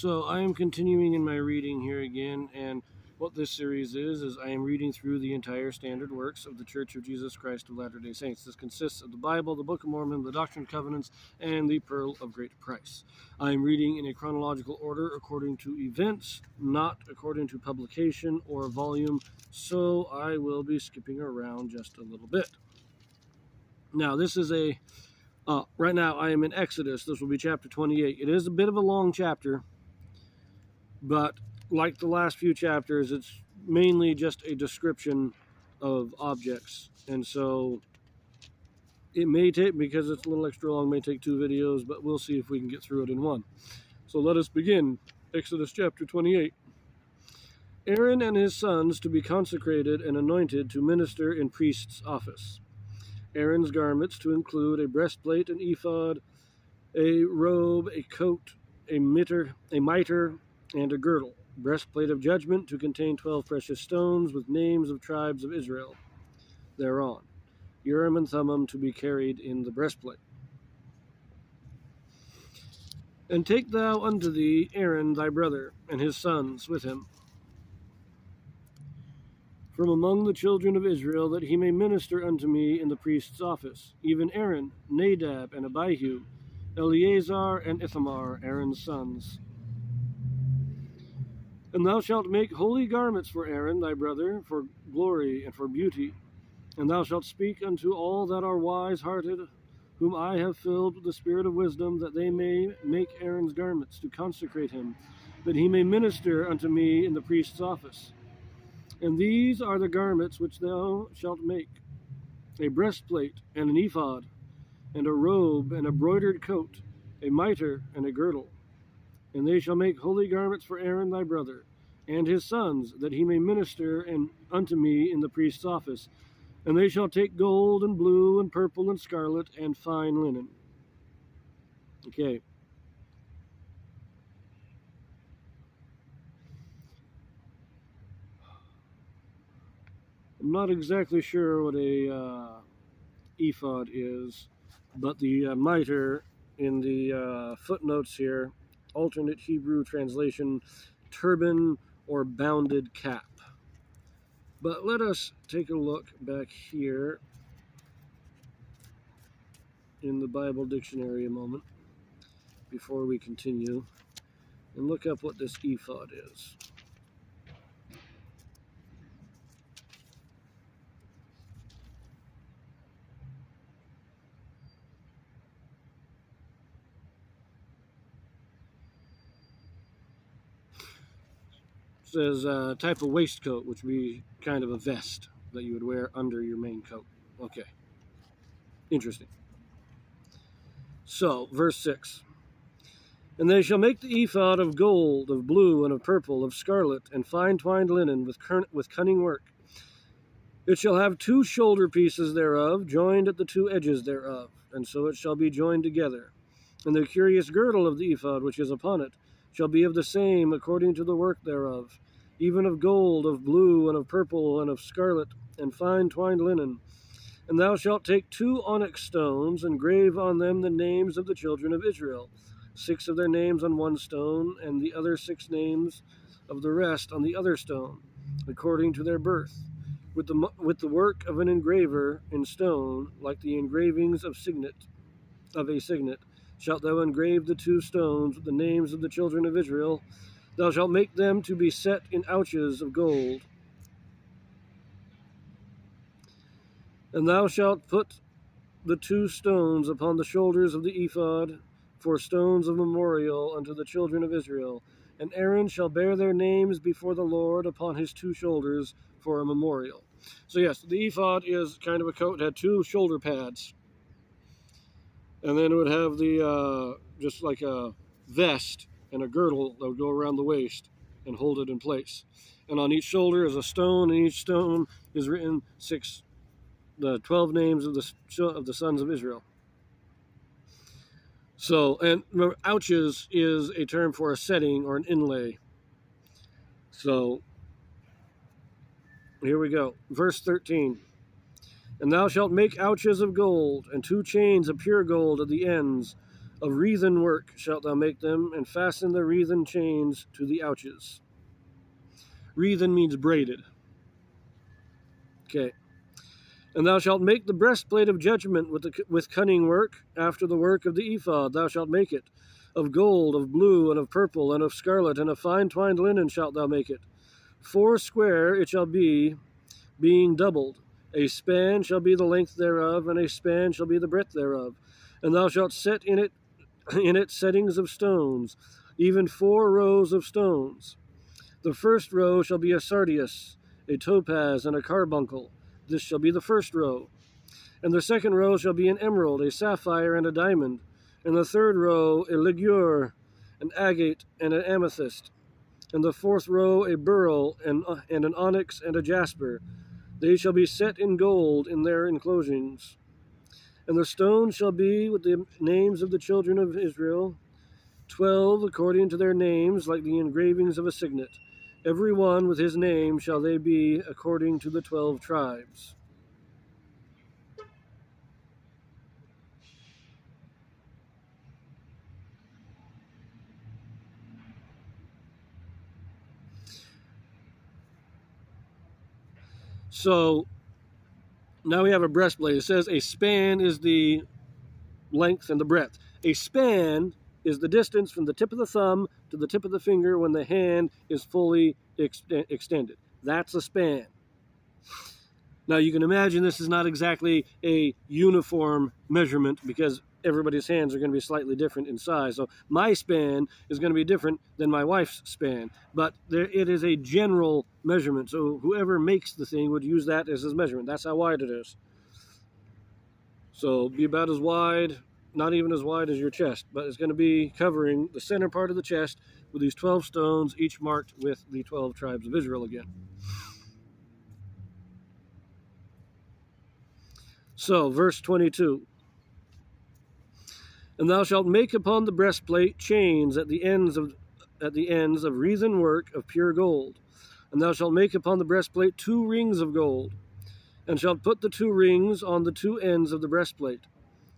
So I am continuing in my reading here again, and what this series is I am reading through the entire standard works of the Church of Jesus Christ of Latter-day Saints. This consists of the Bible, the Book of Mormon, the Doctrine and Covenants, and the Pearl of Great Price. I am reading in a chronological order according to events, not according to publication or volume, so I will be skipping around just a little bit. Now, this is right now I am in Exodus. This will be chapter 28. It is a bit of a long chapter, but like the last few chapters, it's mainly just a description of objects. And so it may take, because it's a little extra long, may take 2 videos, but we'll see if we can get through it in one. So let us begin. Exodus chapter 28. Aaron and his sons to be consecrated and anointed to minister in priest's office. Aaron's garments to include a breastplate, an ephod, a robe, a coat, a mitre, and a girdle. Breastplate of judgment to contain 12 precious stones with names of tribes of Israel thereon. Urim and Thummim to be carried in the breastplate. And take thou unto thee Aaron thy brother, and his sons with him, from among the children of Israel, that he may minister unto me in the priest's office, even Aaron, Nadab, and Abihu, Eleazar, and Ithamar, Aaron's sons. And thou shalt make holy garments for Aaron thy brother, for glory and for beauty. And thou shalt speak unto all that are wise-hearted, whom I have filled with the spirit of wisdom, that they may make Aaron's garments to consecrate him, that he may minister unto me in the priest's office. And these are the garments which thou shalt make: a breastplate, and an ephod, and a robe, and a broidered coat, a mitre, and a girdle. And they shall make holy garments for Aaron thy brother, and his sons, that he may minister unto me in the priest's office. And they shall take gold, and blue, and purple, and scarlet, and fine linen. Okay. I'm not exactly sure what a ephod is, but the mitre in the footnotes here, alternate Hebrew translation, turban or bounded cap. But let us take a look back here in the Bible dictionary a moment before we continue and look up what this ephod is. It says type of waistcoat, which would be kind of a vest that you would wear under your main coat. Okay. Interesting. So, verse 6. And they shall make the ephod of gold, of blue, and of purple, of scarlet, and fine twined linen with cunning work. It shall have 2 shoulder pieces thereof, joined at the 2 edges thereof, and so it shall be joined together. And the curious girdle of the ephod which is upon it shall be of the same according to the work thereof, even of gold, of blue, and of purple, and of scarlet, and fine twined linen. And thou shalt take 2 onyx stones, and grave on them the names of the children of Israel, 6 of their names on one stone, and the other 6 names of the rest on the other stone, according to their birth, with the work of an engraver in stone, like the engravings of a signet, shalt thou engrave the 2 stones with the names of the children of Israel. Thou shalt make them to be set in ouches of gold. And thou shalt put the 2 stones upon the shoulders of the ephod for stones of memorial unto the children of Israel. And Aaron shall bear their names before the Lord upon his 2 shoulders for a memorial. So yes, the ephod is kind of a coat. It had 2 shoulder pads. And then it would have the, just like a vest and a girdle that would go around the waist and hold it in place. And on each shoulder is a stone, and each stone is written the 12 names of the sons of Israel. So, and remember, ouches is a term for a setting or an inlay. So, here we go. Verse 13. And thou shalt make ouches of gold, and 2 chains of pure gold at the ends Of wreathen work shalt thou make them, and fasten the wreathen chains to the ouches. Wreathen means braided. Okay. And thou shalt make the breastplate of judgment with cunning work, after the work of the ephod thou shalt make it. Of gold, of blue, and of purple, and of scarlet, and of fine twined linen shalt thou make it. 4 square it shall be, being doubled. A span shall be the length thereof, and a span shall be the breadth thereof. And thou shalt set in it settings of stones, even 4 rows of stones. The first row shall be a sardius, a topaz, and a carbuncle. This shall be the first row. And the second row shall be an emerald, a sapphire, and a diamond. And the third row a ligure, an agate, and an amethyst. And the fourth row a beryl, and an onyx, and a jasper. They shall be set in gold in their enclosings. And the stones shall be with the names of the children of Israel, 12 according to their names, like the engravings of a signet. Every one with his name shall they be, according to the 12 tribes. So now we have a breastplate. It says a span is the length and the breadth. A span is the distance from the tip of the thumb to the tip of the finger when the hand is fully extended. That's a span. Now you can imagine this is not exactly a uniform measurement because everybody's hands are going to be slightly different in size. So my span is going to be different than my wife's span, but it is a general measurement. So whoever makes the thing would use that as his measurement. That's how wide it is. So be about as wide, not even as wide as your chest, but it's going to be covering the center part of the chest with these 12 stones, each marked with the 12 tribes of Israel again. So, verse 22. And thou shalt make upon the breastplate chains at the ends of wreathen work of pure gold. And thou shalt make upon the breastplate 2 rings of gold, and shalt put the 2 rings on the 2 ends of the breastplate.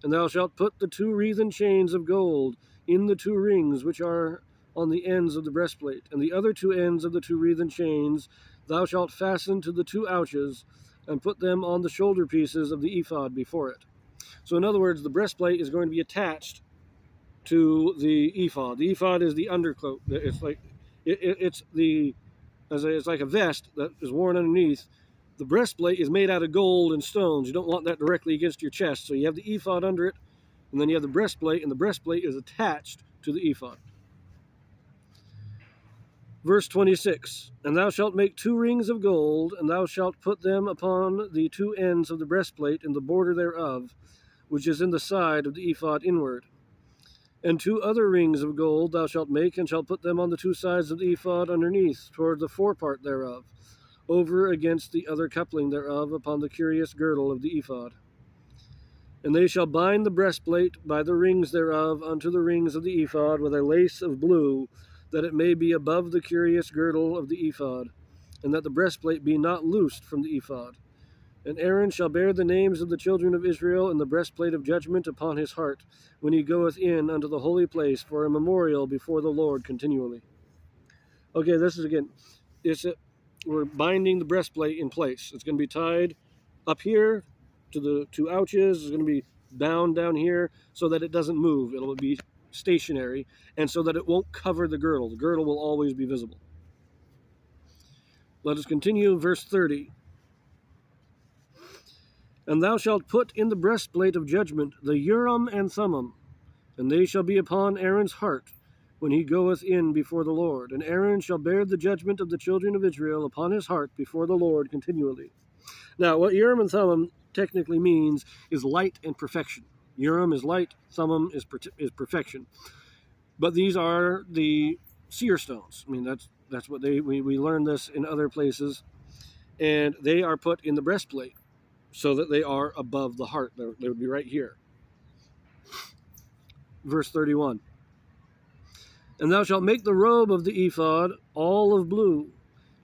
And thou shalt put the 2 wreathen chains of gold in the 2 rings which are on the ends of the breastplate, and the other 2 ends of the 2 wreathen chains thou shalt fasten to the 2 ouches, and put them on the shoulder pieces of the ephod before it. So in other words, the breastplate is going to be attached to the ephod. The ephod is the undercloak. It's like it's like a vest that is worn underneath. The breastplate is made out of gold and stones. You don't want that directly against your chest. So you have the ephod under it, and then you have the breastplate, and the breastplate is attached to the ephod. Verse 26, and thou shalt make 2 rings of gold, and thou shalt put them upon the 2 ends of the breastplate in the border thereof, which is in the side of the ephod inward. And 2 other rings of gold thou shalt make, and shalt put them on the 2 sides of the ephod underneath, toward the forepart thereof, over against the other coupling thereof upon the curious girdle of the ephod. And they shall bind the breastplate by the rings thereof unto the rings of the ephod with a lace of blue, that it may be above the curious girdle of the ephod, and that the breastplate be not loosed from the ephod. And Aaron shall bear the names of the children of Israel in the breastplate of judgment upon his heart, when he goeth in unto the holy place for a memorial before the Lord continually. Okay, this is again, we're binding the breastplate in place. It's going to be tied up here to the 2 ouches. It's going to be bound down here so that it doesn't move. It'll be stationary, and so that it won't cover the girdle. The girdle will always be visible. Let us continue, verse 30. And thou shalt put in the breastplate of judgment the Urim and Thummim, and they shall be upon Aaron's heart when he goeth in before the Lord. And Aaron shall bear the judgment of the children of Israel upon his heart before the Lord continually. Now, what Urim and Thummim technically means is light and perfection. Urim is light, Thummim is perfection. But these are the seer stones. I mean, that's what we learn this in other places. And they are put in the breastplate so that they are above the heart. They would be right here. Verse 31. And thou shalt make the robe of the ephod all of blue,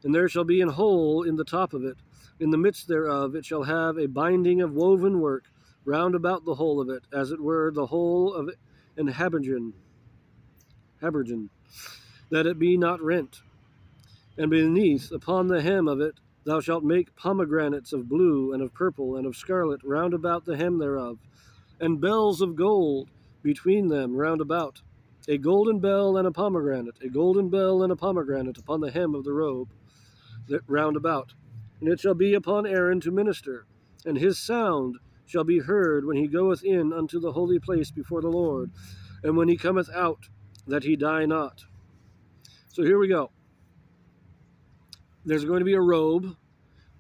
and there shall be an hole in the top of it. In the midst thereof it shall have a binding of woven work round about the whole of it, as it were the whole of it, and habergeon, that it be not rent. And beneath, upon the hem of it, thou shalt make pomegranates of blue and of purple and of scarlet round about the hem thereof, and bells of gold between them round about, a golden bell and a pomegranate, a golden bell and a pomegranate upon the hem of the robe round about. And it shall be upon Aaron to minister, and his sound shall be heard when he goeth in unto the holy place before the Lord, and when he cometh out, that he die not. So here we go. There's going to be a robe,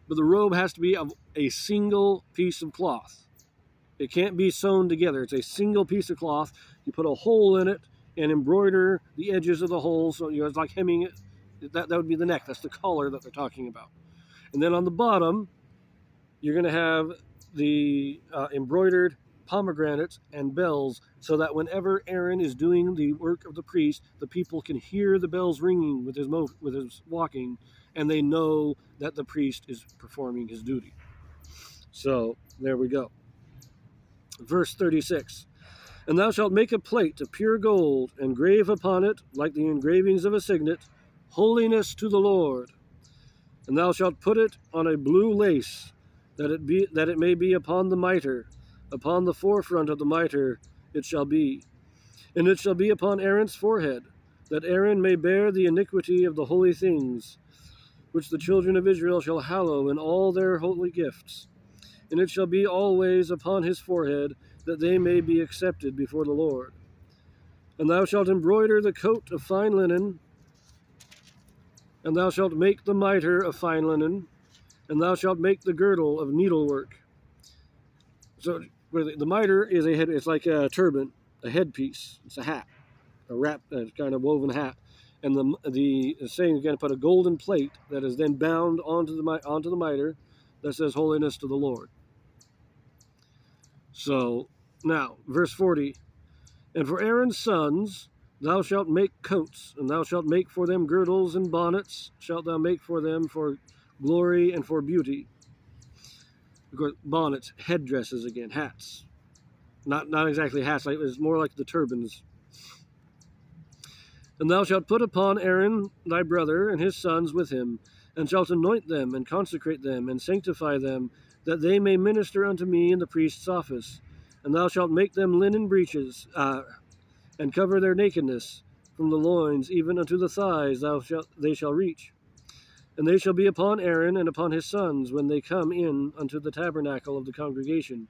but the robe has to be of a single piece of cloth. It can't be sewn together. It's a single piece of cloth. You put a hole in it and embroider the edges of the hole, so it's like hemming it. That would be the neck. That's the collar that they're talking about. And then on the bottom, you're going to have the embroidered pomegranates and bells, so that whenever Aaron is doing the work of the priest, the people can hear the bells ringing with his walking, and they know that the priest is performing his duty. So there we go. Verse 36. And thou shalt make a plate of pure gold, and grave upon it, like the engravings of a signet, holiness to the Lord. And thou shalt put it on a blue lace, that it may be upon the mitre, upon the forefront of the mitre it shall be. And it shall be upon Aaron's forehead, that Aaron may bear the iniquity of the holy things, which the children of Israel shall hallow in all their holy gifts. And it shall be always upon his forehead, that they may be accepted before the Lord. And thou shalt embroider the coat of fine linen, and thou shalt make the mitre of fine linen, and thou shalt make the girdle of needlework. So the mitre is a head. It's like a turban, a headpiece. It's a hat, a wrap, kind of woven hat. And the saying is going to put a golden plate that is then bound onto the mitre that says holiness to the Lord. So now, verse 40. And for Aaron's sons thou shalt make coats, and thou shalt make for them girdles and bonnets, shalt thou make for them for glory and for beauty. Of course, bonnets, headdresses again, hats. Not exactly hats, it's more like the turbans. And thou shalt put upon Aaron thy brother and his sons with him, and shalt anoint them, and consecrate them, and sanctify them, that they may minister unto me in the priest's office. And thou shalt make them linen breeches, and cover their nakedness, from the loins even unto the thighs they shall reach. And they shall be upon Aaron and upon his sons when they come in unto the tabernacle of the congregation,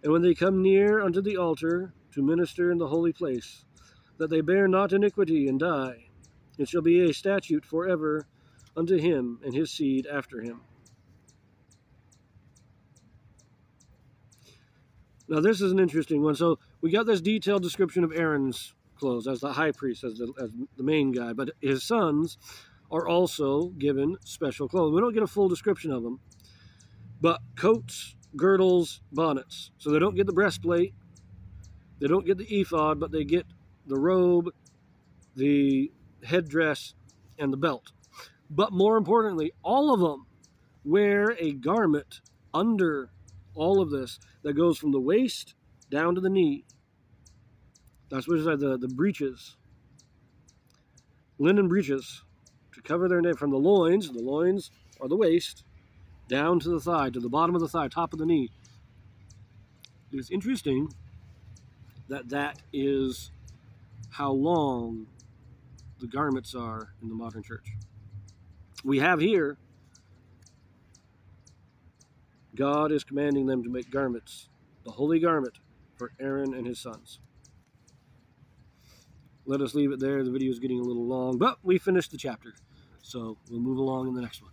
and when they come near unto the altar to minister in the holy place, that they bear not iniquity and die. It shall be a statute forever unto him and his seed after him. Now this is an interesting one. So we got this detailed description of Aaron's clothes as the high priest, as the main guy, but his sons are also given special clothes. We don't get a full description of them, but coats, girdles, bonnets. So they don't get the breastplate, they don't get the ephod, but they get the robe, the headdress, and the belt. But more importantly, all of them wear a garment under all of this that goes from the waist down to the knee. That's what it's the breeches, linen breeches, to cover their neck from the loins or the waist, down to the thigh, to the bottom of the thigh, top of the knee. It's interesting that is how long the garments are in the modern church. We have here, God is commanding them to make garments, the holy garment for Aaron and his sons. Let us leave it there. The video is getting a little long, but we finished the chapter. So we'll move along in the next one.